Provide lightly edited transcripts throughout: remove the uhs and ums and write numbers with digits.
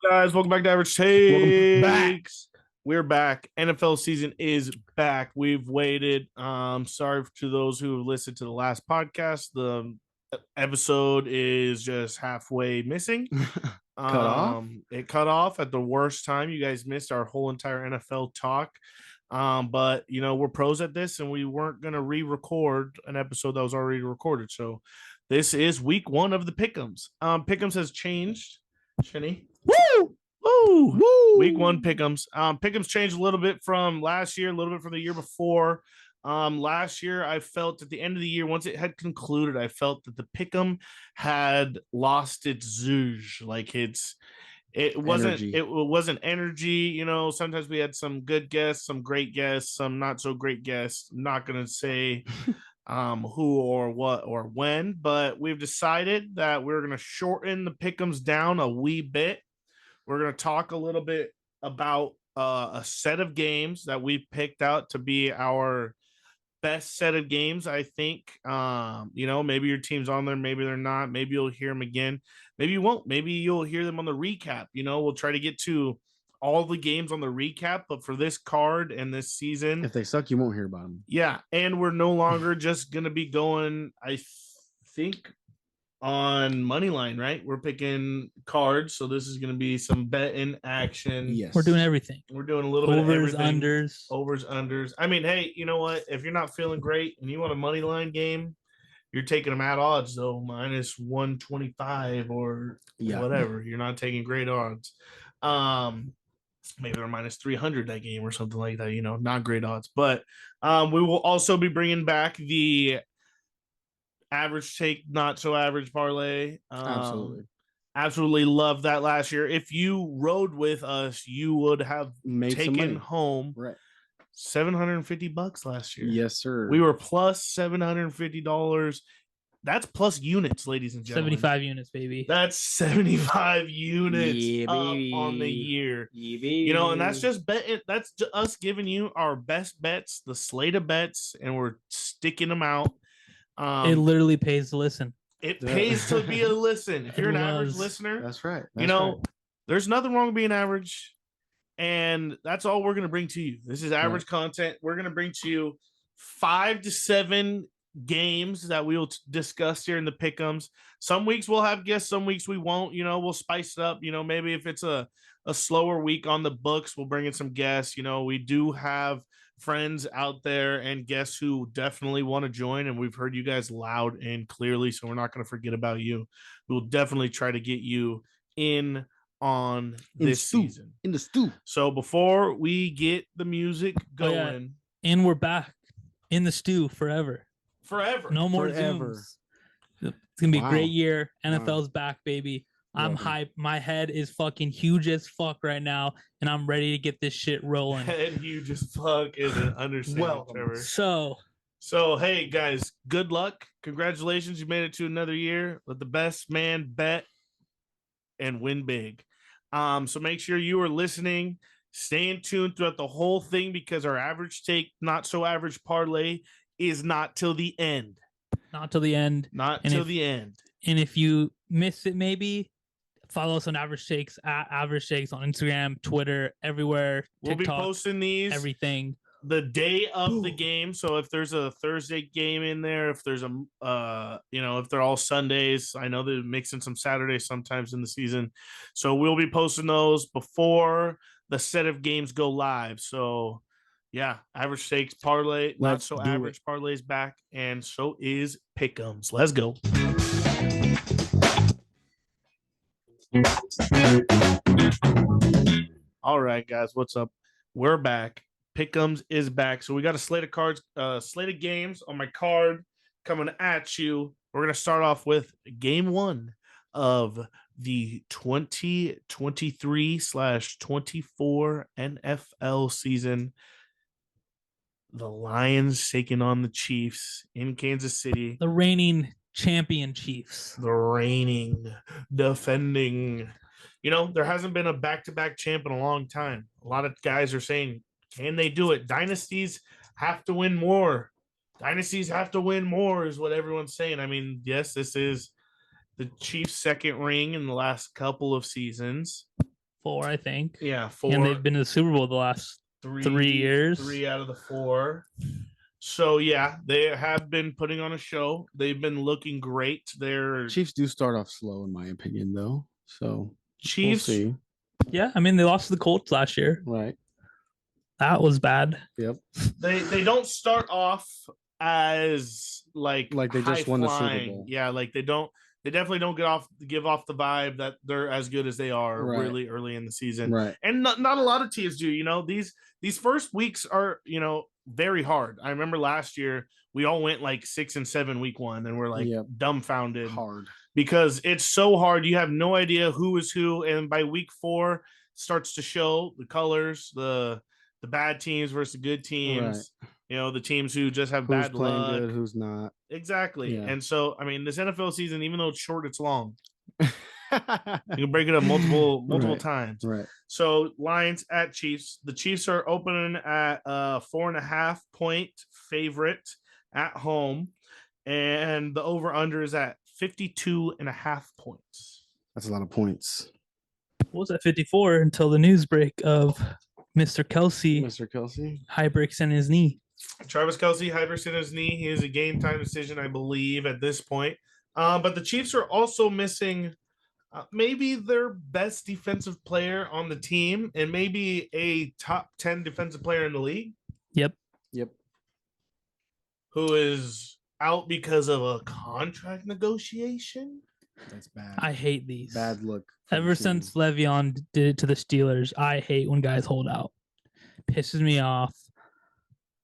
Guys, welcome back to Average Welcome back. Takes. We're back. NFL season is back. We've waited. Sorry to those who listened to the last podcast. The episode is just halfway missing. Cut off? It cut off at the worst time. You guys missed our whole entire NFL talk. But you know, we're pros at this, and we weren't gonna re-record an episode that was already recorded. So this is week one of the Pick'ems. Pick'ems has changed. Shinny. Woo! Woo! Woo! Week one Pick'ems. Pick'ems changed a little bit from last year, a little bit from the year before. Last year, I felt at the end of the year, once it had concluded, I felt that the Pick'em had lost its zhuzh. Like it wasn't energy. You know, sometimes we had some good guests, some great guests, some not so great guests. I'm not gonna say who or what or when, but we've decided that we're going to shorten the pick'ems down a wee bit. We're going to talk a little bit about a set of games that we picked out to be our best set of games. I think, you know, maybe your team's on there, maybe they're not. Maybe you'll hear them again. Maybe you won't. Maybe you'll hear them on the recap. You know, we'll try to get to all the games on the recap, but for this card and this season, if they suck, you won't hear about them. Yeah, and we're no longer just gonna be going, I think, on money line, right? We're picking cards, so this is gonna be some bet in action. Yes, we're doing everything. We're doing a little overs, bit of everything. unders, unders. I mean, hey, you know what? If you're not feeling great and you want a money line game, you're taking them at odds though, minus 125 or whatever. You're not taking great odds. Maybe they're minus 300 that game or something like that, you know, not great odds. But we will also be bringing back the average take, not so average parlay. Absolutely love that last year. If you rode with us, you would have taken home $750 last year. Yes, sir. We were plus $750. That's plus units, ladies and gentlemen. 75 units, baby. That's 75 units up on the year. You know, and that's just that's us giving you our best bets, the slate of bets, and we're sticking them out. It literally pays to listen. It pays to be a listen. If you're an average listener, that's right. You know, there's nothing wrong with being average, and that's all we're going to bring to you. This is average content. We're going to bring to you 5 to 7 games that we'll discuss here in the pick'ems. Some weeks we'll have guests, some weeks we won't. You know, we'll spice it up. You know, maybe if it's a slower week on the books, we'll bring in some guests. You know, we do have friends out there and guests who definitely want to join, and we've heard you guys loud and clearly, so we're not going to forget about you. We'll definitely try to get you in on this season. In the stew. So before we get the music going, and we're back in the stew forever. No more Zooms. It's gonna be a great year. NFL's back, baby. I'm hyped. My head is fucking huge as fuck right now, and I'm ready to get this shit rolling. Head huge as fuck is an understatement, Trevor. So hey guys, good luck. Congratulations, you made it to another year. Let the best man bet and win big. So make sure you are listening, staying tuned throughout the whole thing, because our average take, not so average parlay is not till the end. Not till the end. And if you miss it, maybe follow us on Average Takes at Average Takes on Instagram, Twitter, everywhere. We'll TikTok, be posting these everything the day of the game. So if there's a Thursday game in there, if there's a you know, if they're all Sundays, I know they're mixing some Saturdays sometimes in the season. So we'll be posting those before the set of games go live. So yeah, average takes parlay, not so average parlays back, and so is pick'ems. Let's go. All right, guys, what's up? We're back. Pick'ems is back. So we got a slate of cards, slate of games on my card coming at you. We're gonna start off with game 1 of the 2023/24 NFL season. The Lions taking on the Chiefs in Kansas City. The reigning champion Chiefs. The reigning, defending. You know, there hasn't been a back-to-back champ in a long time. A lot of guys are saying, can they do it? Dynasties have to win more. Dynasties have to win more is what everyone's saying. I mean, yes, this is the Chiefs' second ring in the last couple of seasons. 4, I think. Yeah, 4. And they've been to the Super Bowl the last 3 years. 3 out of the 4. So yeah, they have been putting on a show. They've been looking great. Their Chiefs do start off slow, in my opinion, though. So Chiefs, we'll see. Yeah, I mean they lost to the Colts last year. Right. That was bad. Yep. They don't start off as like they just won the Super Bowl. Yeah, like they definitely don't give off the vibe that they're as good as they are really early in the season. Right. And not a lot of teams do, these first weeks are, very hard. I remember last year we all went like 6 and 7 week 1 and we're like dumbfounded hard because it's so hard. You have no idea who is who. And by week 4 starts to show the colors, the bad teams versus the good teams. Right. The teams who just have bad luck. Good, who's not. Exactly. Yeah. And so, I mean, this NFL season, even though it's short, it's long. You can break it up multiple times. Right. So Lions at Chiefs. The Chiefs are opening at 4.5 point favorite at home. And the over-under is at 52.5 points. That's a lot of points. What was that 54 until the news break of Mr. Kelce. Mr. Kelce. High breaks in his knee. Travis Kelce, high breaks in his knee. He is a game time decision, I believe, at this point. But the Chiefs are also missing maybe their best defensive player on the team and maybe a top 10 defensive player in the league. Yep. Who is out because of a contract negotiation. That's bad. I hate these. Bad look. Ever since Le'Veon did it to the Steelers, I hate when guys hold out. Pisses me off.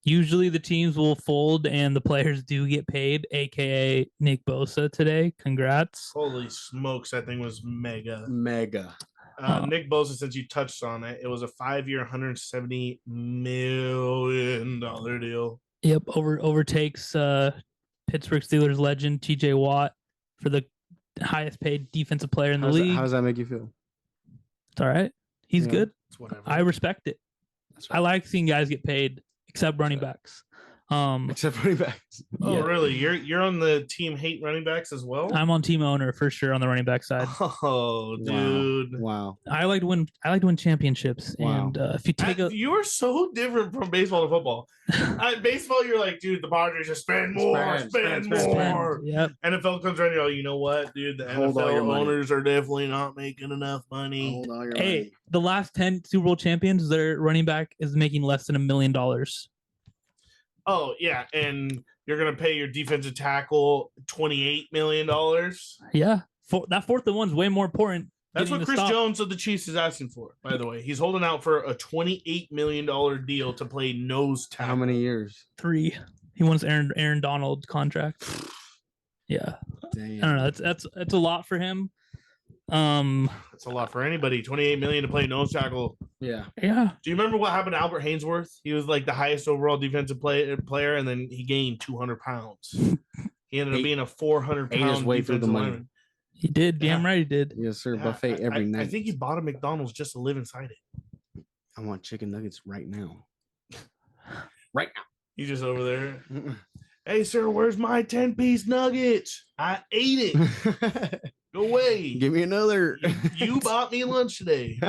Usually the teams will fold and the players do get paid, a.k.a. Nick Bosa today. Congrats. Holy smokes, that thing was mega. Nick Bosa, since you touched on it, it was a 5-year, $170 million deal. Yep, overtakes Pittsburgh Steelers legend TJ Watt for the highest paid defensive player in the league. How does that make you feel? It's all right. He's good. It's whatever. I respect it. Right. I like seeing guys get paid, except running backs. Except running backs. Oh, really? You're on the team hate running backs as well? I'm on team owner for sure on the running back side. Oh, dude! Wow. I like to win championships, and if you take you're so different from baseball to football. Baseball, you're like, dude, the Padres just spend more. Yep. NFL comes around, you're like, you know what, dude? The NFL owners are definitely not making enough money. Hey, the last 10 Super Bowl champions, their running back is making less than $1 million. Oh, yeah. And you're going to pay your defensive tackle $28 million? Yeah. That 4th and 1's way more important. That's what Chris Jones of the Chiefs is asking for, by the way. He's holding out for a $28 million deal to play nose tackle. How many years? 3. He wants Aaron Donald contract. Yeah. Damn. I don't know. That's a lot for him. That's a lot for anybody. $28 million to play nose tackle. Yeah. Do you remember what happened to Albert Hainsworth? He was like the highest overall defensive player, and then he gained 200 pounds. He ended up being a 400-pound defensive lineman. He did. Damn right he did. Yes, sir. Buffet every night. I think he bought a McDonald's just to live inside it. I want chicken nuggets right now. Right now. He's just over there. Hey, sir, where's my 10-piece nuggets? I ate it. Go away. Give me another. You bought me lunch today.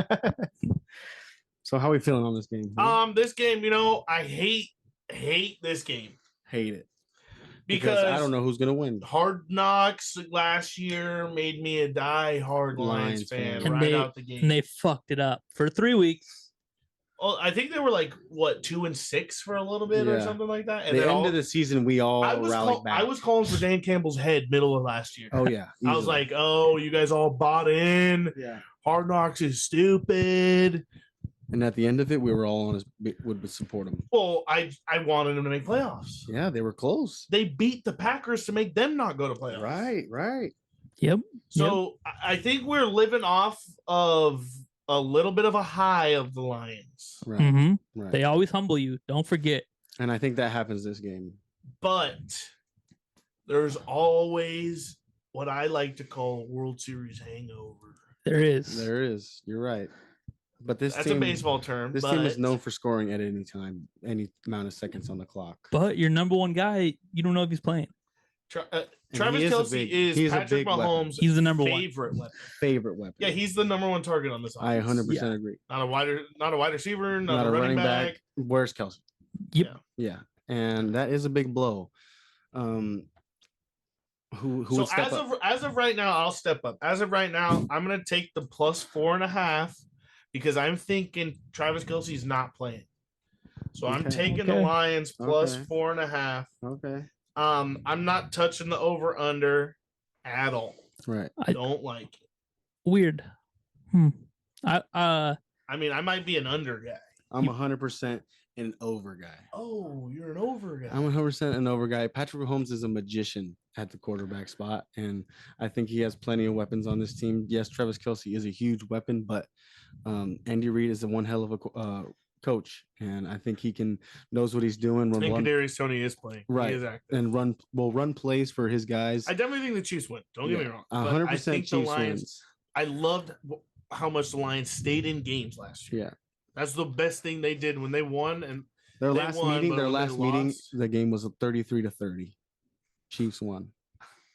So how are we feeling on this game? This game, I hate this game. Hate it. Because I don't know who's going to win. Hard Knocks last year made me a die-hard Lions fan out the game. And they fucked it up for 3 weeks. Oh, I think they were like, 2-6 for a little bit or something like that. And the end of the season, we all rallied back. I was calling for Dan Campbell's head middle of last year. Oh, yeah. I was like, oh, you guys all bought in. Yeah. Hard Knocks is stupid. And at the end of it, we were all would support them. Well, I wanted them to make playoffs. Yeah, they were close. They beat the Packers to make them not go to playoffs. Right. Yep. So I think we're living off of a little bit of a high of the Lions. Right. Mm-hmm. Right. They always humble you. Don't forget. And I think that happens this game. But there's always what I like to call World Series hangover. There is. You're right. But that's a baseball term. This team is known for scoring at any time, any amount of seconds on the clock. But your number one guy, you don't know if he's playing. Travis Kelce is Patrick Mahomes' He's the number one favorite weapon. Yeah, he's the number one target on this offense. I 100% agree. Not a wide receiver, not a running back. Where's Kelce? Yep. Yeah, and that is a big blow. Who would step up? As of right now, I'll step up. As of right now, I'm gonna take the plus 4.5 because I'm thinking Travis Kelce's not playing. So I'm taking the Lions plus 4.5. Okay. I'm not touching the over under at all. Right. I don't like it. Weird. I mean, I might be an under guy. I'm 100% an over guy. Oh, you're an over guy. I'm 100% an over guy. Patrick Mahomes is a magician at the quarterback spot, and I think he has plenty of weapons on this team. Yes, Travis Kelce is a huge weapon, but Andy Reid is a one hell of a coach, and I think he knows what he's doing. And Kadarius Toney is playing, right? He is active. And run plays for his guys. I definitely think the Chiefs win. Don't get me wrong. 100% I think Chiefs the Lions. wins. I loved how much the Lions stayed in games last year. Yeah, that's the best thing they did when they won. And their last meeting, the game was 33-30. Chiefs won.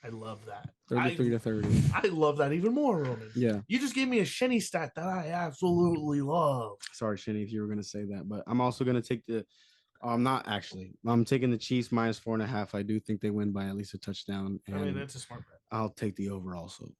I love that. 33-30. I love that even more, Roman. Yeah. You just gave me a Shenny stat that I absolutely love. Sorry, Shenny, if you were going to say that, but I'm also going to take I'm not actually. I'm taking the Chiefs minus 4.5. I do think they win by at least a touchdown. And I mean, that's a smart bet. I'll take the over also.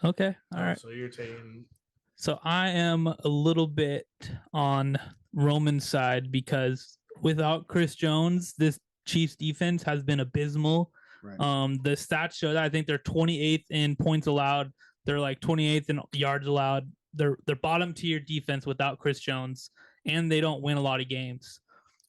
Okay. All right. So you're taking. So I am a little bit on Roman's side because without Chris Jones, this Chiefs defense has been abysmal. Right. The stats show that I think they're 28th in points allowed. They're like 28th in yards allowed. They're bottom tier defense without Chris Jones, and they don't win a lot of games.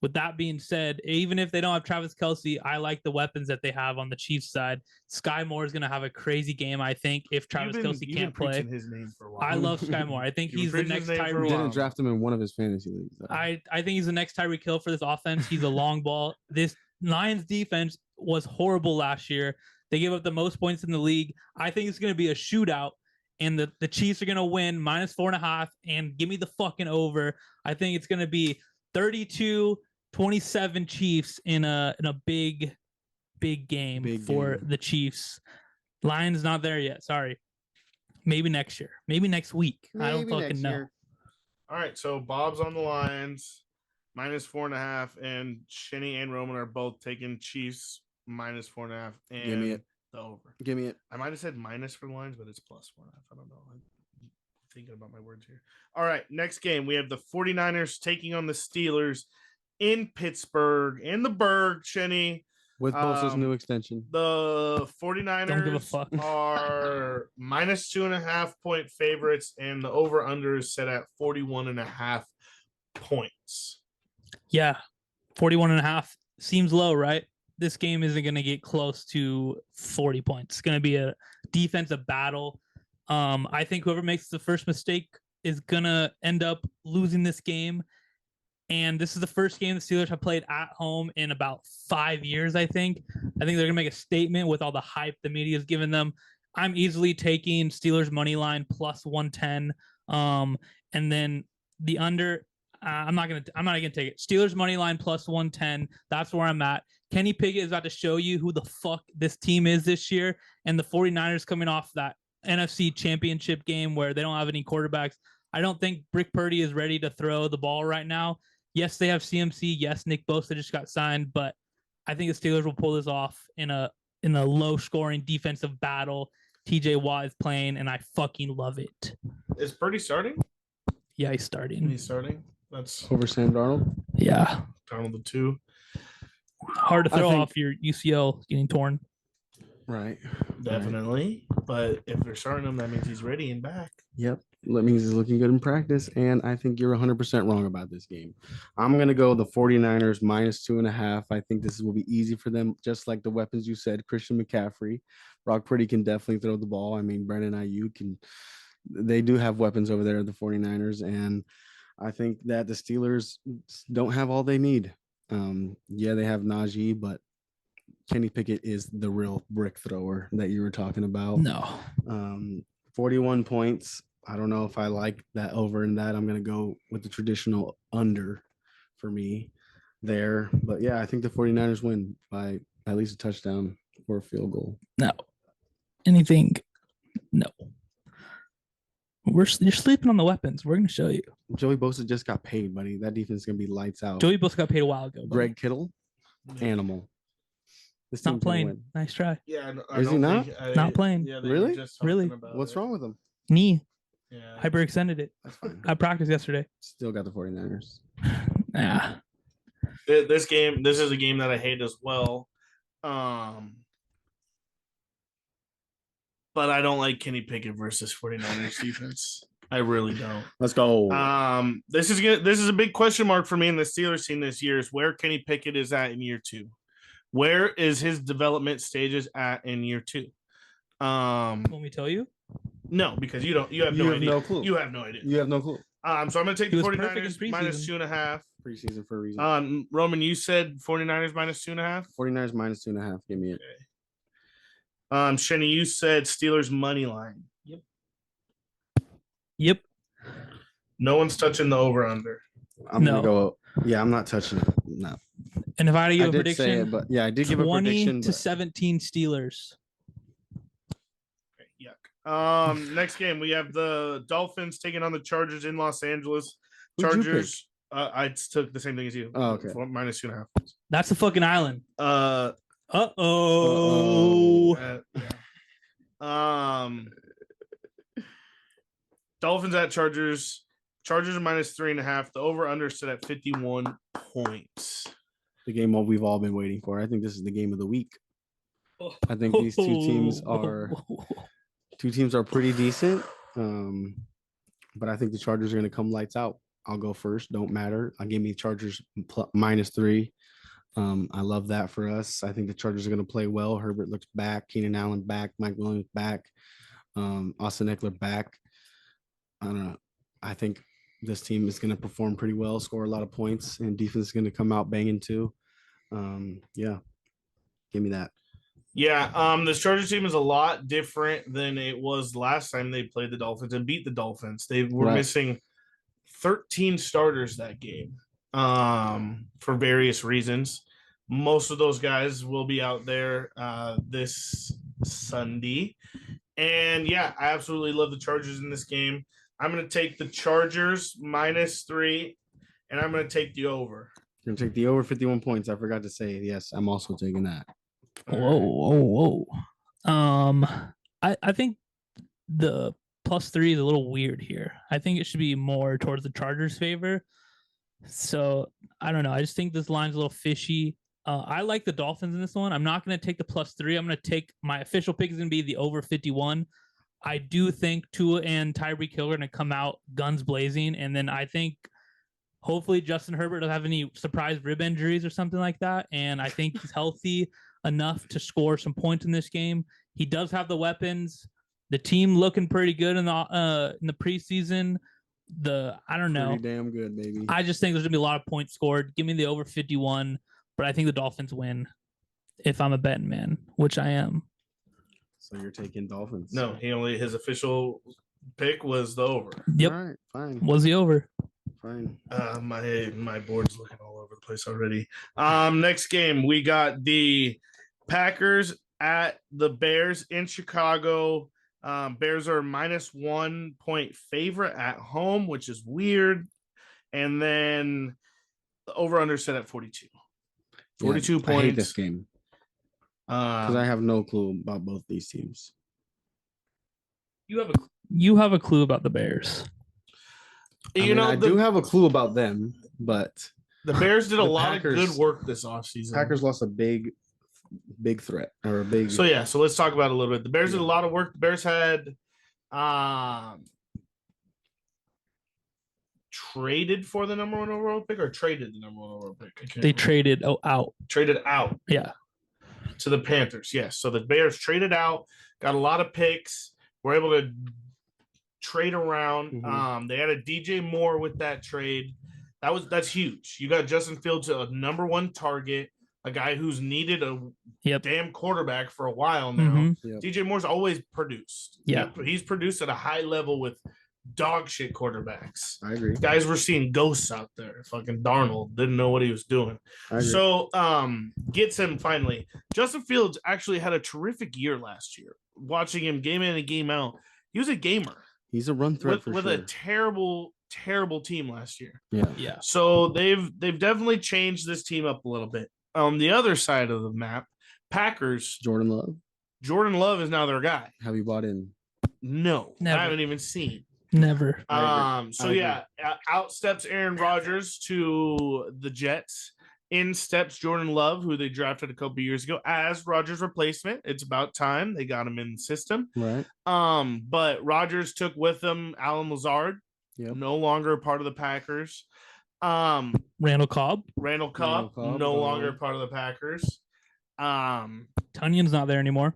With that being said, even if they don't have Travis Kelce, I like the weapons that they have on the Chiefs side. Sky Moore is going to have a crazy game, I think, if Travis Kelce can't play. His name for a while. I love Sky Moore. I think he's the next Tyreek. Didn't draft him in one of his fantasy leagues. I think he's the next Tyreek Hill for this offense. He's a long ball. This Lions defense was horrible last year. They gave up the most points in the league. I think it's going to be a shootout, and the Chiefs are going to win minus 4.5, and give me the fucking over. I think it's going to be 32-27 Chiefs in a big game for the Chiefs. Lions not there yet. Sorry. Maybe next year. Maybe next week. I don't fucking know. All right. So Bob's on the Lions minus 4.5, and Shenny and Roman are both taking Chiefs minus 4.5. And give me it. The over. Give me it. I might have said minus for the Lions, but it's plus 4.5. I don't know. I'm thinking about my words here. All right. Next game, we have the 49ers taking on the Steelers in Pittsburgh, in the Berg, Shenny. With Bosa's new extension. The 49ers don't give a fuck. are minus 2.5 point favorites, and the over-under is set at 41.5 points. Yeah, 41.5 seems low, right? This game isn't going to get close to 40 points. It's going to be a defensive battle. I think whoever makes the first mistake is going to end up losing this game. And this is the first game the Steelers have played at home in about 5 years, I think. I think they're going to make a statement with all the hype the media has given them. I'm easily taking Steelers money line plus 110. And then the under, I'm not going to take it. Steelers money line plus 110. That's where I'm at. Kenny Pickett is about to show you who the fuck this team is this year. And the 49ers coming off that NFC championship game where they don't have any quarterbacks. I don't think Brick Purdy is ready to throw the ball right now. Yes, they have CMC. Yes, Nick Bosa just got signed, but I think the Steelers will pull this off in a low-scoring defensive battle. TJ Watt is playing, and I fucking love it. Is Purdy starting? Yeah, he's starting. That's over Sam Darnold. Yeah, Darnold the 2. Hard to throw off your UCL getting torn. Right. Definitely. Right. But if they're starting him, that means he's ready and back. Yep. That means he's looking good in practice. And I think you're 100% wrong about this game. I'm going to go the 49ers minus 2.5. I think this will be easy for them, just like the weapons you said. Christian McCaffrey. Brock Purdy can definitely throw the ball. I mean, Brandon Ayuk they do have weapons over there at the 49ers. And I think that the Steelers don't have all they need. Yeah, they have Najee, but Kenny Pickett is the real brick thrower that you were talking about. No. 41 points. I don't know if I like that over in that. I'm going to go with the traditional under for me there. But yeah, I think the 49ers win by at least a touchdown. or a field goal. No. Anything? No. You're sleeping on the weapons. We're gonna show you. Joey Bosa just got paid, buddy. That defense is gonna be lights out. Joey Bosa got paid a while ago. Buddy. Greg Kittle, animal. This Not team's gonna playing. win. Nice try. Yeah, Is he not? Not playing. Yeah, Really? Really? What's wrong with him? Knee. Yeah. Hyperextended it. That's fine. I practiced yesterday. Still got the 49ers. Yeah. This is a game that I hate as well. But I don't like Kenny Pickett versus 49ers defense. I really don't. Let's go. This is a big question mark for me in the Steelers team this year is where Kenny Pickett is at in year 2. Where is his development stages at in year 2? Want me to tell you? No, because you have no idea. No clue. You have no idea. You have no clue. So I'm gonna take He the was perfect in 49ers minus preseason. 2.5. Preseason for a reason. Roman, you said 49ers minus 2.5. 49ers minus 2.5. Give me it. Shenny, you said Steelers money line. Yep. No one's touching the over under. I'm No. gonna go. Yeah, I'm not touching it. No. And if I had to give I a did prediction, say it, but yeah, I did give a 20 prediction. to But 17 Steelers. Yuck. Next game we have the Dolphins taking on the Chargers in Los Angeles. Who'd you Chargers. I took the same thing as you. Oh, okay. Minus 2.5. That's the fucking island. Uh, Uh-oh. yeah. Dolphins at Chargers. Chargers are minus 3.5. The over under set at 51 points. the game we've all been waiting for. I think this is the game of the week. I think these two teams are pretty decent. But I think the Chargers are going to come lights out. I'll go first. Don't matter. I'll give me Chargers minus 3. I love that for us. I think the Chargers are going to play well. Herbert looks back. Keenan Allen back. Mike Williams back. Austin Eckler back. I don't know. I think this team is going to perform pretty well, score a lot of points, and defense is going to come out banging too. Yeah. Give me that. Yeah, this Chargers team is a lot different than it was last time they played the Dolphins and beat the Dolphins. They were missing 13 starters that game for various reasons. Most of those guys will be out there this Sunday. And, yeah, I absolutely love the Chargers in this game. I'm going to take the Chargers minus 3, and I'm going to take the over. You're going to take the over 51 points. I forgot to say, yes, I'm also taking that. Whoa. I think the +3 is a little weird here. I think it should be more towards the Chargers' favor. So I don't know. I just think this line's a little fishy. I like the Dolphins in this one. I'm not going to take the +3. I'm going to take my official pick is going to be the over 51. I do think Tua and Tyreek Hill are going to come out guns blazing, and then I think hopefully Justin Herbert doesn't have any surprise rib injuries or something like that, and I think he's healthy enough to score some points in this game. He does have the weapons. The team looking pretty good in the preseason. I don't know. Pretty damn good, baby. I just think there's gonna be a lot of points scored. Give me the over 51, but I think the Dolphins win if I'm a betting man, which I am. So you're taking Dolphins? No, his official pick was the over. Yep. All right, fine. Was the over? Fine. My board's looking all over the place already. Next game we got the Packers at the Bears in Chicago. Bears are -1 point favorite at home, which is weird. And then the over under set at 42. 42 points. I hate this game because I have no clue about both these teams. You have a clue about the Bears. I do have a clue about them, but the Bears did a the lot Packers- of good work this offseason. Packers lost a big threat or a big. So let's talk about it a little bit. The Bears did a lot of work. The Bears had traded for the number 1 overall pick or traded the number 1 overall pick. They traded out. Traded out. Yeah. To the Panthers. Yes. So the Bears traded out, got a lot of picks, were able to trade around. Mhm. They added DJ Moore with that trade. That's huge. You got Justin Fields, a number 1 target, a guy who's needed a damn quarterback for a while now. Mhm. Yep. DJ Moore's always produced. Yeah. He's produced at a high level with dog shit quarterbacks. I agree. Guys were seeing ghosts out there. Fucking Darnold didn't know what he was doing. I agree. So gets him finally. Justin Fields actually had a terrific year last year. Watching him game in and game out, he was a gamer. He's a run threat with sure. a terrible team last year. Yeah. So they've definitely changed this team up a little bit. On the other side of the map, Packers. Jordan Love. Jordan Love is now their guy. Have you bought in? No, Never. I haven't even seen. Never. So yeah, out steps Aaron Rodgers to the Jets. In steps Jordan Love, who they drafted a couple years ago as Rodgers' replacement. It's about time they got him in the system. Right. But Rodgers took with him Alan Lazard. Yep. No longer a part of the Packers. Randall Cobb, no longer part of the Packers. Tunyon's not there anymore.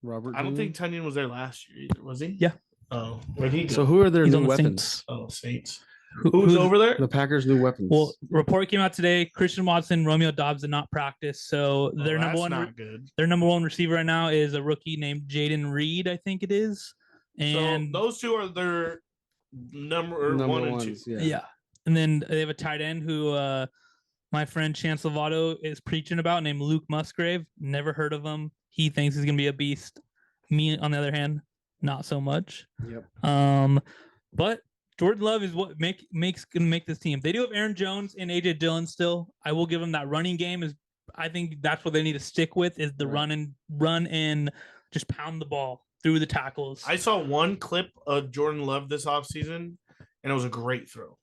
Robert. I don't think Tunyon was there last year either, was he? Yeah. Oh, where'd he go? So who are their He's new on the weapons? Saints. Oh, Saints. Who's over there? The Packers' new weapons. Well, report came out today. Christian Watson, Romeo Dobbs did not practice, so their number one, not good. Their number one receiver right now is a rookie named Jaden Reed, I think it is. And so those two are their number one and ones, two. Yeah. And then they have a tight end who my friend Chance Lovato is preaching about, named Luke Musgrave. Never heard of him. He thinks he's gonna be a beast. Me, on the other hand, not so much. Yep. But Jordan Love is what gonna make this team. They do have Aaron Jones and AJ Dillon still. I will give them that running game. I think that's what they need to stick with is the run and just pound the ball through the tackles. I saw one clip of Jordan Love this offseason, and it was a great throw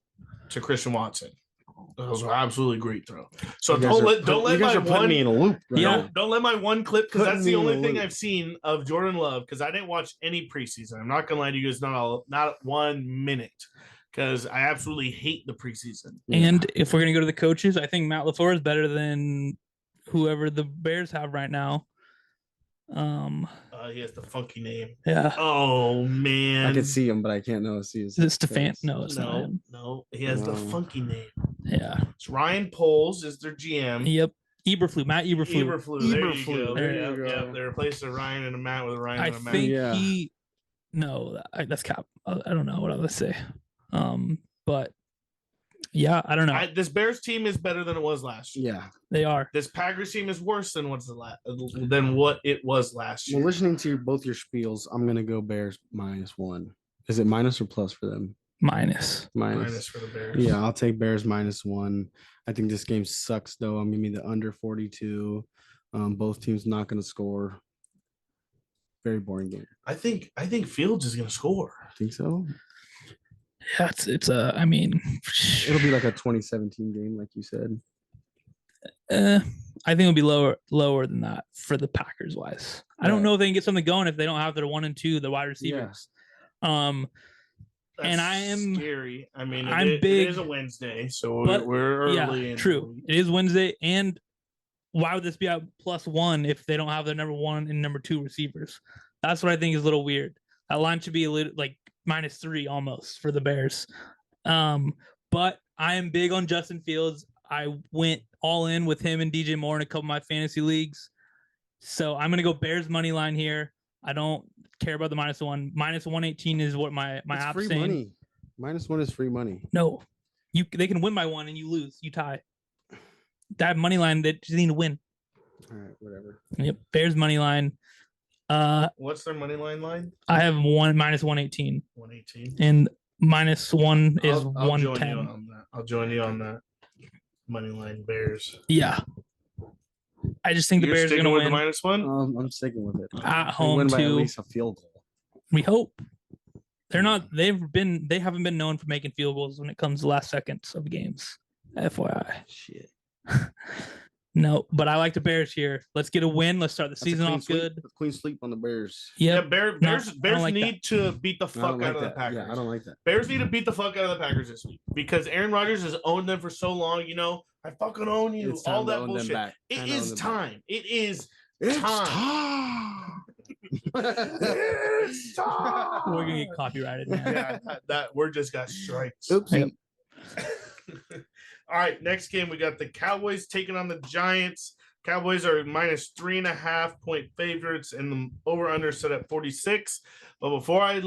to Christian Watson. It was an absolutely great throw. So don't let my one me in a loop. Right? Yeah. Don't let my one clip, because that's the only thing loop. I've seen of Jordan Love, because I didn't watch any preseason. I'm not gonna lie to you, it's not 1 minute, because I absolutely hate the preseason. And if we're gonna go to the coaches, I think Matt LaFleur is better than whoever the Bears have right now. He has the funky name. Yeah. Oh man, I can see him, but I can't know. See his. Is it Stefan? face. No, it's not him. No, he has the funky name. Yeah. It's Ryan Poles is their GM. Yep. Matt Eberflus. There you go. There you go. Yep. They replaced a Ryan and a Matt with a Ryan I and a Matt. think that's Cap. I don't know what I would say. But yeah, I don't know. This Bears team is better than it was last year. Yeah. They are. This Packers team is worse than what it was last year. Well, listening to both your spiels, I'm gonna go Bears -1. Is it minus or plus for them? Minus for the Bears. Yeah, I'll take Bears -1. I think this game sucks though. I'm gonna be the under 42. Both teams not gonna score. Very boring game. I think Fields is gonna score. Think so? Yeah, I mean, It'll be like a 2017 game, like you said. I think it'll be lower than that for the Packers wise. I don't know if they can get something going if they don't have their 1 and 2, the wide receivers. That's and I am scary. I mean, big. It is a Wednesday, so we're early. Yeah, true. It is Wednesday, and why would this be at +1 if they don't have their number 1 and number 2 receivers? That's what I think is a little weird. That line should be a little like -3 almost for the Bears. But I am big on Justin Fields. I went all in with him and DJ Moore in a couple of my fantasy leagues. So I'm gonna go Bears money line here. I don't care about the -1. -118 is what my app's free saying. money. -1 is free money. No, they can win by 1 and you lose, you tie. That money line, they just need to win. All right, whatever. Yep, Bears money line. What's their money line? I have -118. 118. And -1 is I'll 110. I'll join you on that. Money line Bears. Yeah. I just think the Bears are going to win. The -1? I'm sticking with it. At They home win by at too. least a field goal. We hope. They haven't been known for making field goals when it comes to last seconds of games. FYI. Shit. No, but I like the Bears here. Let's get a win. Let's start the That's a season clean off sweep. good. That's clean sleep on the Bears. Yeah, Yep. Bears I don't like need to beat the I fuck don't out like of the that. Packers. Yeah, I don't like that. Bears need to beat the fuck out of the Packers this week because Aaron Rodgers has owned them for so long. You know, I fucking own you. It's time All to that own them bullshit. back. It Time to own is them time. It is It's time. It's time. We're going to get copyrighted, man. Yeah, that word just got strikes. Oopsie. All right, next game we got the Cowboys taking on the Giants. Cowboys are -3.5 point favorites, and the over/under set at 46. But before I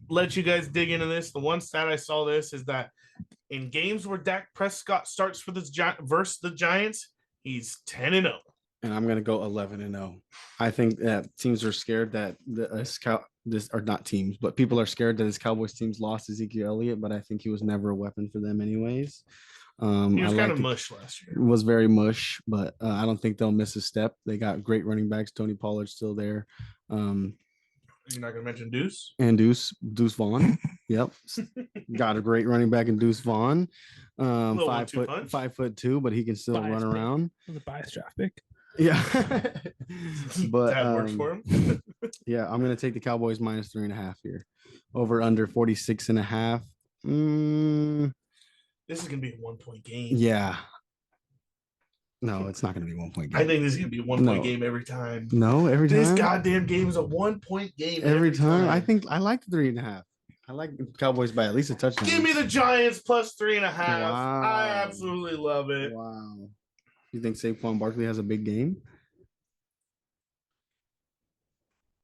let you guys dig into this. The one stat I saw this is that in games where Dak Prescott starts for this versus the Giants, he's 10-0. And I'm gonna go 11-0. I think that teams are scared that this are not teams, but people are scared that his Cowboys teams lost Ezekiel Elliott, but I think he was never a weapon for them anyways. He was kind of mush last year. It was very mush, but I don't think they'll miss a step. They got great running backs. Tony Pollard's still there. You're not going to mention Deuce? And Deuce Vaughn. Yep. Got a great running back in Deuce Vaughn. 5'2", but he can still run around. It was a biased draft pick. Yeah. But that works for him. Yeah, I'm going to take the Cowboys -3.5 here. Over under 46.5. This is going to be a 1-point game. Yeah. No, it's not going to be 1-point game. I think this is going to be a 1-point game every time. No, every time. This goddamn game is a 1-point game every time. I think I like the 3.5. I like the Cowboys by at least a touchdown. Give me the Giants plus 3.5. Wow. I absolutely love it. Wow. You think Saquon Barkley has a big game?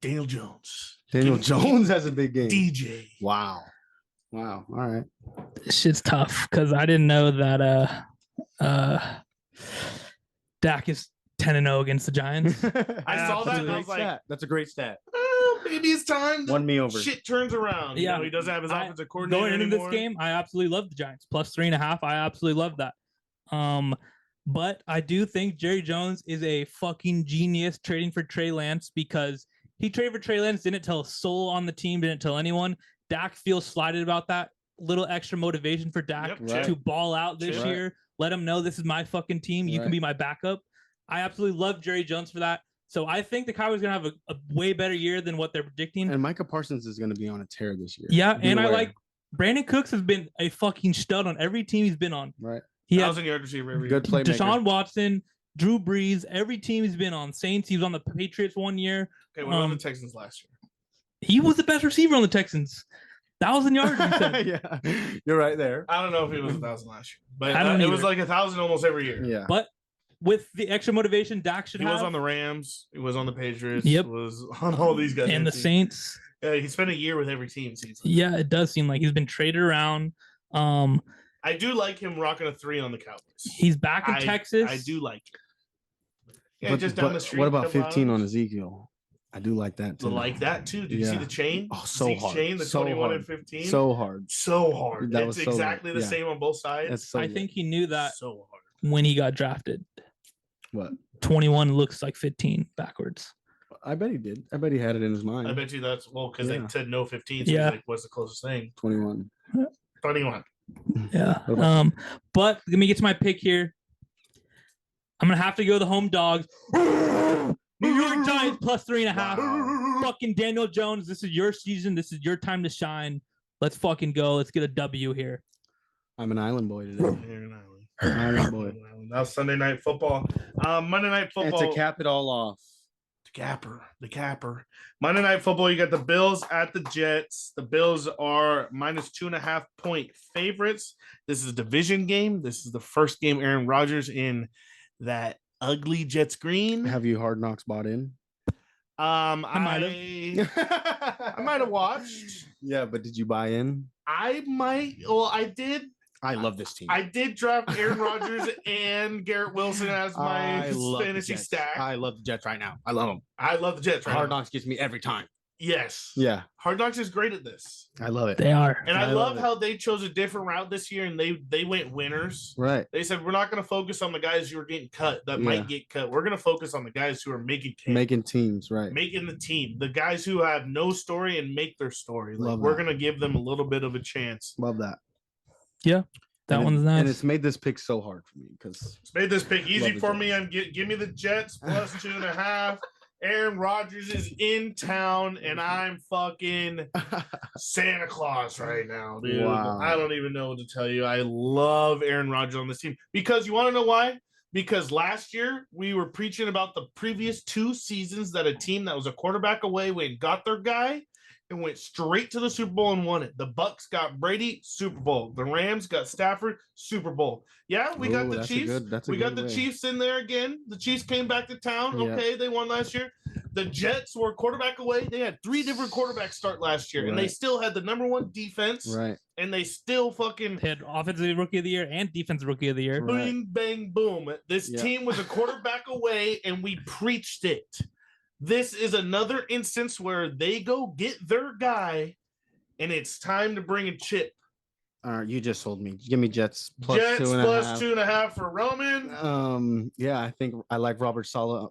Daniel Jones. Daniel Jones has a big game. DJ. Wow. All right. This shit's tough because I didn't know that Dak is 10-0 against the Giants. I saw that and I was like, that's a great stat. Oh, maybe it's time. Won me over. Shit turns around. Yeah. He doesn't have his offensive coordinator going into anymore. this game. I absolutely love the Giants plus 3.5. I absolutely love that. But I do think Jerry Jones is a fucking genius trading for Trey Lance because he traded for Trey Lance, didn't tell a soul on the team, didn't tell anyone. Dak feels slighted about that. Little extra motivation for Dak to ball out this year. Let him know this is my fucking team. You can be my backup. I absolutely love Jerry Jones for that. So I think the Cowboys are going to have a way better year than what they're predicting. And Micah Parsons is going to be on a tear this year. Yeah, and I like Brandon Cooks has been a fucking stud on every team he's been on. Right. He has 1,000-yard receiver every good playmaker. Deshaun Watson, Drew Brees, every team he's been on. Saints, he was on the Patriots one year. Okay, what about the Texans last year? He was the best receiver on the Texans. 1,000 yards. Yeah, you're right there. I don't know if it was 1,000 last year, but it was like 1,000 almost every year. Yeah, but with the extra motivation, Dak should have. He was on the Rams. He was on the Patriots. Yep. He was on all these guys. And the Saints. He spent a year with every team. Yeah, it does seem like he's been traded around. I do like him rocking a 3 on the Cowboys. He's back in Texas. I do like it. Yeah, but, just down the street. What about 15 on Ezekiel? I do like that too. Like that too. Did you see the chain? Oh, so Zeke's hard. Chain, the so 21 hard. and 15. So hard. So hard. That it's was exactly the same on both sides. I think he knew that so hard when he got drafted. What? 21 looks like 15 backwards. I bet he did. I bet he had it in his mind. I bet you that's because they said no 15. So like, what's the closest thing? 21. 21. Yeah. But let me get to my pick here. I'm gonna have to go the home dogs. New York Giants plus 3.5. Wow. Fucking Daniel Jones. This is your season. This is your time to shine. Let's fucking go. Let's get a W here. I'm an island boy today. You're an island boy. Now Sunday night football. Monday night football. And to cap it all off. The capper. Monday night football, you got the Bills at the Jets. The Bills are -2.5 point favorites. This is a division game. This is the first game Aaron Rodgers in that ugly Jets green. Have you Hard Knocks bought in? I might have watched. Yeah, but did you buy in? I might. Well, I did. I love this team. I did draft Aaron Rodgers and Garrett Wilson as my fantasy stack. I love the Jets right now. I love them. I love the Jets right now. Hard Knocks gets me every time. Yes. Yeah. Hard Knocks is great at this. I love it. They are. And I love how they chose a different route this year and they went winners. Right. They said, we're not going to focus on the guys who are getting cut that might get cut. We're going to focus on the guys who are making teams, right. Making the team. The guys who have no story and make their story. Like, we're going to give them a little bit of a chance. Love that. Yeah. One's nice. And it's made this pick so hard for me because it's made this pick easy for me. Give me the Jets plus 2.5. Aaron Rodgers is in town, and I'm fucking Santa Claus right now, dude. Wow. I don't even know what to tell you. I love Aaron Rodgers on this team because you want to know why? Because last year we were preaching about the previous 2 seasons that a team that was a quarterback away went and got their guy and went straight to the Super Bowl and won it. The Bucks got Brady, Super Bowl. The Rams got Stafford, Super Bowl. Yeah, we got the Chiefs. We got the Chiefs in there again. The Chiefs came back to town. Okay, they won last year. the Jets were a quarterback away. They had 3 different quarterbacks start last year, and they Right. still had the #1 defense. Right. And they still fucking They had offensive rookie of the year and defensive rookie of the year. Right. bing, bang, boom. This Yeah. team was a quarterback away, and we preached it. This is another instance where they go get their guy, and it's time to bring a chip. You just sold me. Give me Jets plus Jets 2.5. plus 2.5 for Roman. Yeah, I think I like Robert Saleh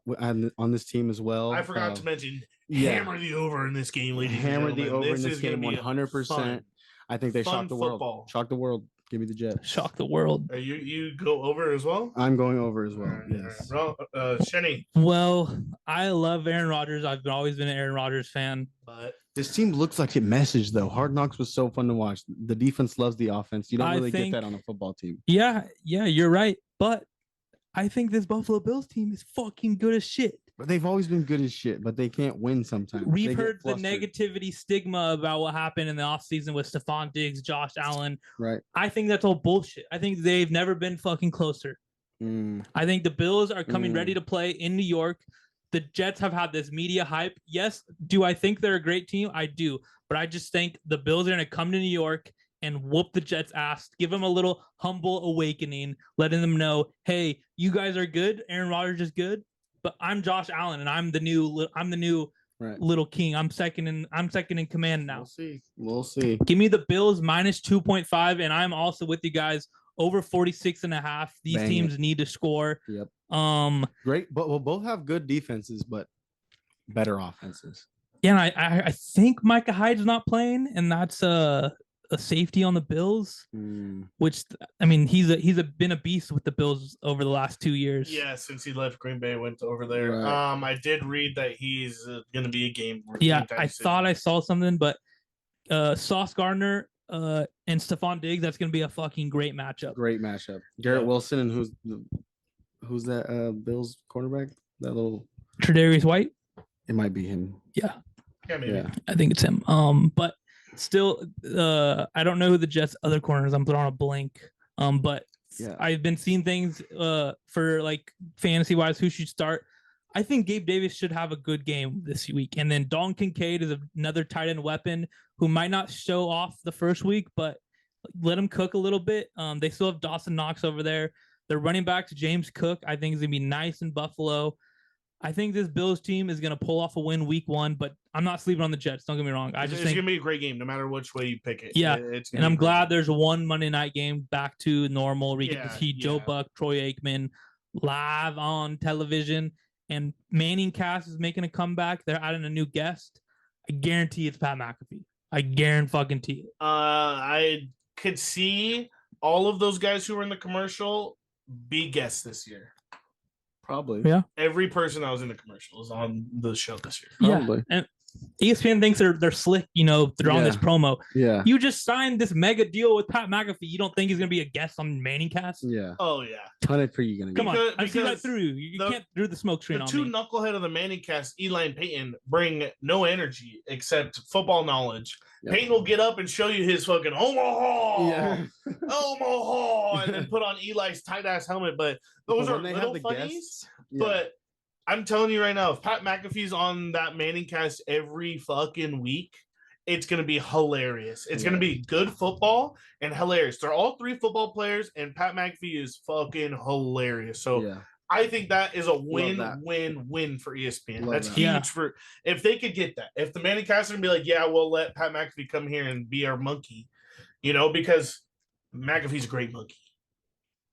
on this team as well. I forgot to mention, yeah. hammer the over in this game, ladies Hammer and the gentlemen. over in this game 100%. I think they fun shocked the world. football. Shock the world. Give me the Jets. Shock the world. You go over as well? I'm going over as well. All right, Yes. all right. Shenny. Well, I love Aaron Rodgers. I've always been an Aaron Rodgers fan. But This team looks like it messaged though. Hard Knocks was so fun to watch. The defense loves the offense. You don't I really get think- that on a football team. Yeah, you're right. But I think this Buffalo Bills team is fucking good as shit. But they've always been good as shit, but they can't win sometimes. We've They get heard the flustered. negativity stigma about what happened in the offseason with Stephon Diggs, Josh Allen. Right. I think that's all bullshit. I think they've never been fucking closer. I think the Bills are coming ready to play in New York. The Jets have had this media hype. Yes, do I think they're a great team? I do. But I just think the Bills are going to come to New York and whoop the Jets' ass, give them a little humble awakening, letting them know, hey, you guys are good. Aaron Rodgers is good, but I'm Josh Allen and I'm the new Right. little king. I'm second in command now. We'll see. Give me the Bills minus 2.5, and I'm also with you guys over 46.5. These Bang teams need to score. Yep. Great, but we'll both have good defenses, but better offenses. Yeah, I think Micah Hyde's not playing, and that's a safety on the Bills. Which I mean, he's been a beast with the Bills over the last 2 years. yeah, since he left Green Bay, went over there. Right. I did read that he's going to be a game. Yeah, I thought I saw something, but Sauce Gardner and Stephon Diggs, that's going to be a fucking great matchup. Great matchup. Garrett Wilson and who's that Bills cornerback? That little Tre'Davious White. It might be him. Yeah, maybe. Yeah. I think it's him. But still, I don't know who the Jets' other corners. I'm throwing a blank. But Yeah. I've been seeing things for like fantasy wise, who should start. I think Gabe Davis should have a good game this week. And then Dalton Kincaid is another tight end weapon who might not show off the first week, but let him cook a little bit. They still have Dawson Knox over there. Their running backs, James Cook, I think is going to be nice in Buffalo. I think this Bills team is going to pull off a win week 1, but I'm not sleeping on the Jets. Don't get me wrong. It's going to be a great game, no matter which way you pick it. Yeah, and I'm glad game. there's one Monday night game back to normal where you get to Yeah, see Joe Buck, Troy Aikman live on television, and Manning Cast is making a comeback. They're adding a new guest. I guarantee it's Pat McAfee. I guarantee it. I could see all of those guys who were in the commercial be guests this year. Probably. Yeah. Every person that was in the commercial is on the show this year. Probably. Yeah. And ESPN thinks they're slick, they're on this promo. Yeah. You just signed this mega deal with Pat McAfee. You don't think he's going to be a guest on Manning Cast? Yeah. Oh, yeah. Ton of you going to Come get. on. I see right because through you. You can't do the smoke screen The on two me. knucklehead of the Manning Cast, Eli and Peyton, bring no energy except football knowledge. Yep. Peyton will get up and show you his fucking Omaha, Yeah. Omaha, and then put on Eli's tight ass helmet. But those But are when they little have the funnies. guests, But I'm telling you right now, if Pat McAfee's on that Manning Cast every fucking week, it's going to be hilarious. It's going to be good football and hilarious. They're all 3 football players, and Pat McAfee is fucking hilarious. So I think that is a win-win-win for ESPN. That's huge for if they could get that. If the Manning Cast are going to be like, yeah, we'll let Pat McAfee come here and be our monkey, because McAfee's a great monkey.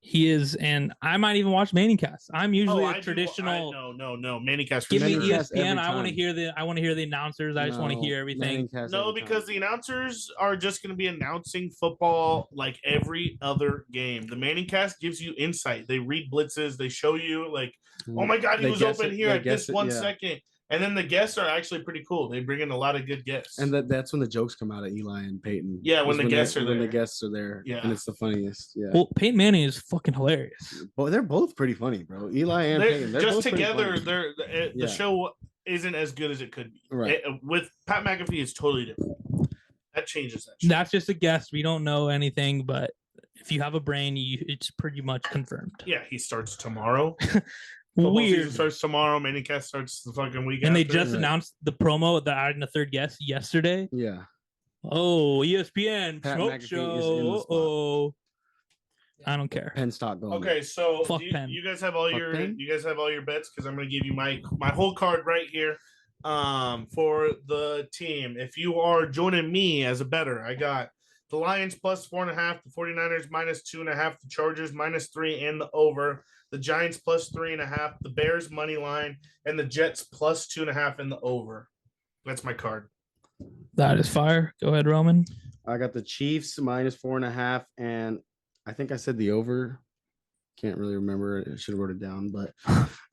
He is, and I might even watch Manning Cast. I'm usually a traditional. No. Manning Cast. Give me Cast ESPN. I every want to time. hear the announcers. I just want to hear everything. No, because the announcers are just going to be announcing football like every other game. The Manning Cast gives you insight. They read blitzes. They show you like, oh my God, he was open here at this 1 second. And then the guests are actually pretty cool. They bring in a lot of good guests. And that's when the jokes come out of Eli and Peyton. Yeah, when the guests are there. When the guests are there. Yeah. And it's the funniest. Yeah. Well, Peyton Manning is fucking hilarious. Well, they're both pretty funny, bro. Eli and Peyton. They're just both together, funny. the show isn't as good as it could be. Right. With Pat McAfee, it's totally different. That changes that. That's just a guess. We don't know anything, but if you have a brain, it's pretty much confirmed. Yeah, he starts tomorrow. Football season Weird. starts tomorrow. Minicast starts the fucking week And they after. just announced the promo that adding a third guest yesterday. Yeah. Oh, ESPN Pat Smoke McAfee Show. is in the spot. Oh, I don't care. Penn stock going. Okay, so Fuck Penn. you guys have all Fuck your Penn? bets because I'm going to give you my whole card right here for the team. If you are joining me as a bettor, I got the Lions plus 4.5, the 49ers minus 2.5, the Chargers minus 3 and the over, the Giants plus 3.5, the Bears money line, and the Jets plus 2.5 in the over. That's my card. That is fire. Go ahead, Roman. I got the Chiefs minus 4.5, and I think I said the over. Can't really remember. I should have wrote it down, but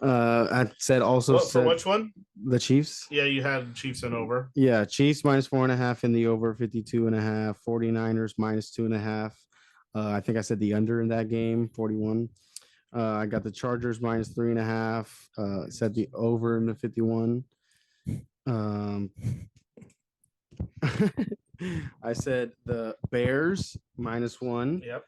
I said also For which one? The Chiefs. Yeah, you had Chiefs and over. Yeah, Chiefs minus 4.5 in the over, 52.5. 49ers minus 2.5. I think I said the under in that game, 41. I got the Chargers minus 3.5. Said the over in the 51. I said the Bears minus 1. Yep.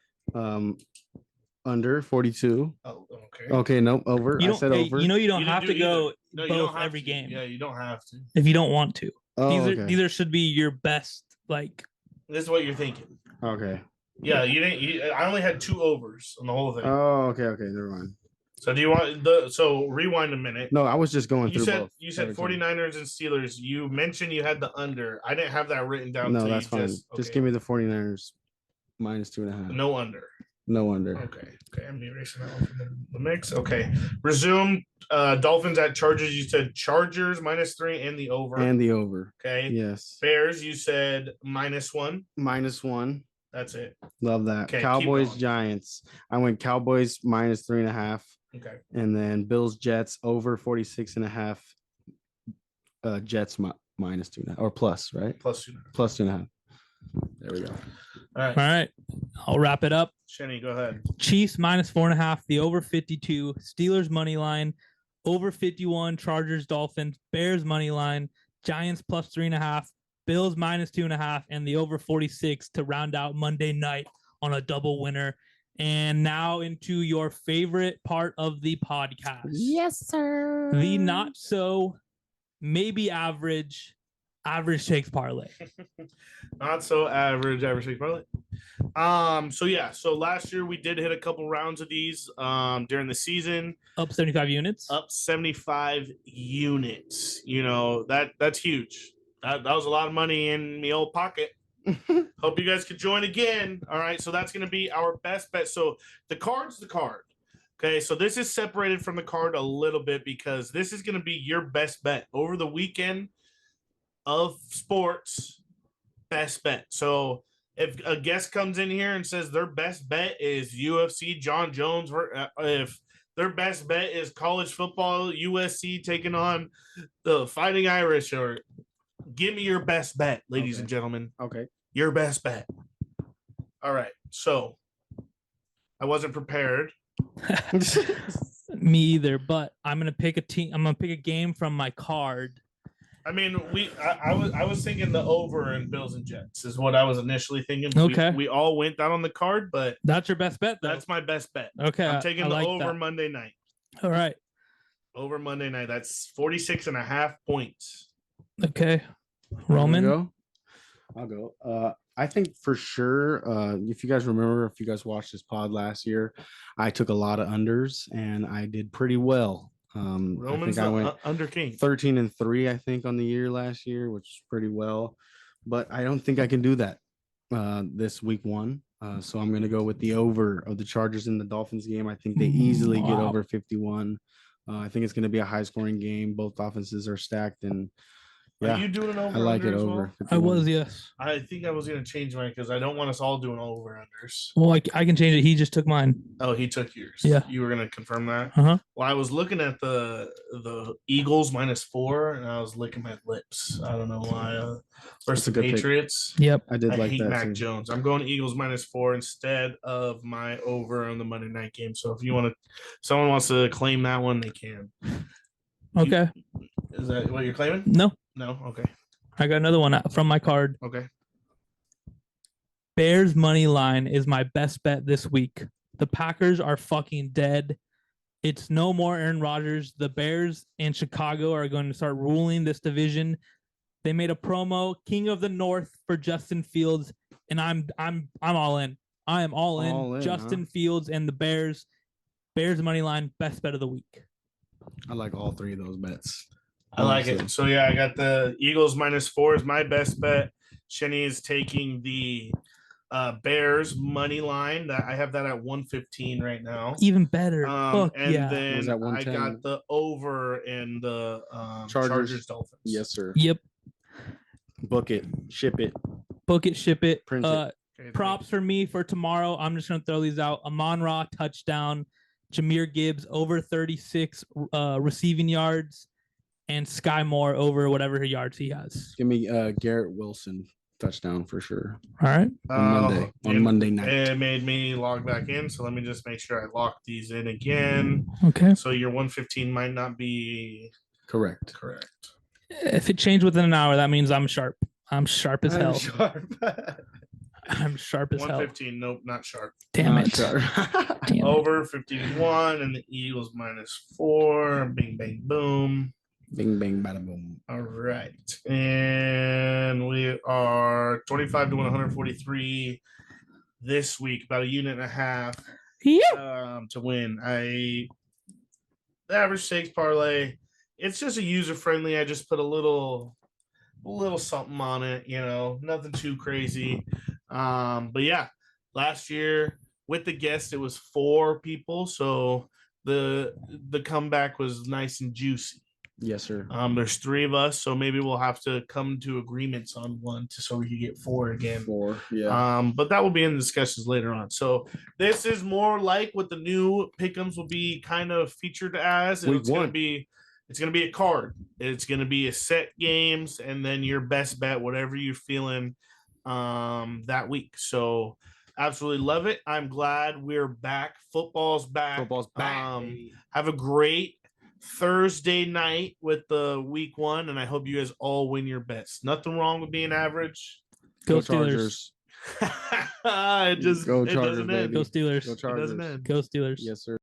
Under 42. Oh, okay. Okay, nope, over. You I don't, said over. you know you don't You didn't have do to go either. No, you both don't have every to. game. Yeah, you don't have to. If you don't want to. Oh, These are should be your best, like. This is what you're thinking. Okay. Yeah, you didn't. I only had 2 overs on the whole thing. Oh, okay, never mind. So do you want so rewind a minute? No, I was just going through both. You said 49ers and Steelers. You mentioned you had the under. I didn't have that written down. No, that's fine. Just give me the 49ers minus 2.5. No under. No under. Okay. I'm erasing that one from the mix. Okay. Resume. Dolphins at Chargers. You said Chargers minus 3 and the over. And the over. Okay. Yes. Bears. You said -1. -1. That's it. Love that. Okay, Cowboys Giants. I went Cowboys minus 3.5. Okay. And then Bills Jets over 46.5. Jets minus 2.5 or plus, right? Plus 2. Plus 2.5. There we go. All All right. I'll wrap it up. Shenny, go ahead. Chiefs minus 4.5, the over 52, Steelers money line, over 51, Chargers, Dolphins, Bears money line, Giants plus 3.5, Bills minus 2.5, and the over 46 to round out Monday night on a double winner. And now into your favorite part of the podcast. Yes, sir. The not so, maybe average takes parlay. Not so average shake parlay. So last year we did hit a couple rounds of these during the season. Up 75 units. Up 75 units. You know, that's huge. That was a lot of money in me old pocket. Hope you guys could join again. All right, so that's going to be our best bet. So the card's the card. Okay, so this is separated from the card a little bit because this is going to be your best bet over the weekend of sports. Best bet. So if a guest comes in here and says their best bet is UFC John Jones, if their best bet is college football USC taking on the Fighting Irish, or give me your best bet, ladies and gentlemen. Okay. Your best bet. All right. So I wasn't prepared. Me either, but I'm gonna pick a team. I'm gonna pick a game from my card. I mean, I was thinking the over in Bills and Jets is what I was initially thinking. Okay. We all went that on the card, but That's your best bet, though. that's my best bet. Okay. I'm taking I the like over that. Monday night. All right. Over Monday night. That's 46.5 points. Okay. Roman. I'll go. I think for sure, if you guys remember, if you guys watched this pod last year, I took a lot of unders and I did pretty well. Roman's I went under king. 13-3, I think, on the year last year, which is pretty well. But I don't think I can do that this week 1. So I'm going to go with the over of the Chargers and the Dolphins game. I think they easily get over 51. I think it's going to be a high scoring game. Both offenses are stacked, and Are you doing an over? I like it as over. well? I was, yes. I think I was going to change mine because I don't want us all doing over unders. Well, I can change it. He just took mine. Oh, he took yours. Yeah. You were going to confirm that? Uh-huh. Well, I was looking at the Eagles -4, and I was licking my lips. I don't know why. Versus the a good pick. Patriots. Yep. I did I like hate that. Mac too. Jones. I'm going Eagles -4 instead of my over on the Monday night game. So if you want to, someone wants to claim that one, they can. Okay. Is that what you're claiming? No, No. Okay. I got another one from my card. Okay. Bears money line is my best bet this week. The Packers are fucking dead. It's no more Aaron Rodgers. The Bears and Chicago are going to start ruling this division. They made a promo, King of the North for Justin Fields, and I'm all in. I am all in. Justin Fields and the Bears. Bears money line, best bet of the week. I like all three of those bets. I like it. So yeah, I got the Eagles -4 is my best bet. Shenny is taking the Bears money line. That I have that at 115 right now. Even better. And yeah. then I got the over in the Chargers Dolphins. Yes, sir. Yep. Book it, ship it, book it, ship it. Print it. Okay, props for me for tomorrow. I'm just gonna throw these out. Amon-Ra touchdown, Jahmyr Gibbs over 36 receiving yards, and Sky Moore over whatever yards he has. Give me Garrett Wilson touchdown for sure. All right. On Monday night. It made me log back in, so let me just make sure I lock these in again. Okay. So your 115 might not be correct. If it changed within an hour, that means I'm sharp. I'm sharp as hell. I'm sharp as hell. 115. Nope, not sharp. Damn Not it. sharp. Damn Over 51 and the Eagles -4. Bing, bang, boom. Bing, bang, bada, boom. All right. And we are 25 to 143 this week, about a unit and a half to win. The average stakes parlay, it's just a user friendly. I just put a little something on it, nothing too crazy. But yeah, last year with the guest, it was 4 people. So the comeback was nice and juicy. Yes, sir. There's 3 of us, so maybe we'll have to come to agreements on one so we can get 4 again. 4, yeah. But that will be in the discussions later on. So this is more like what the new pick'ems will be kind of featured as. It's gonna be a card. It's gonna be a set games and then your best bet, whatever you're feeling that week. So absolutely love it. I'm glad we're back. Football's back. Have a great Thursday night with the week 1, and I hope you guys all win your bets. Nothing wrong with being average. Go Chargers. It Go Chargers, doesn't end. Go Steelers. Go Chargers. Go Steelers. Yes, sir.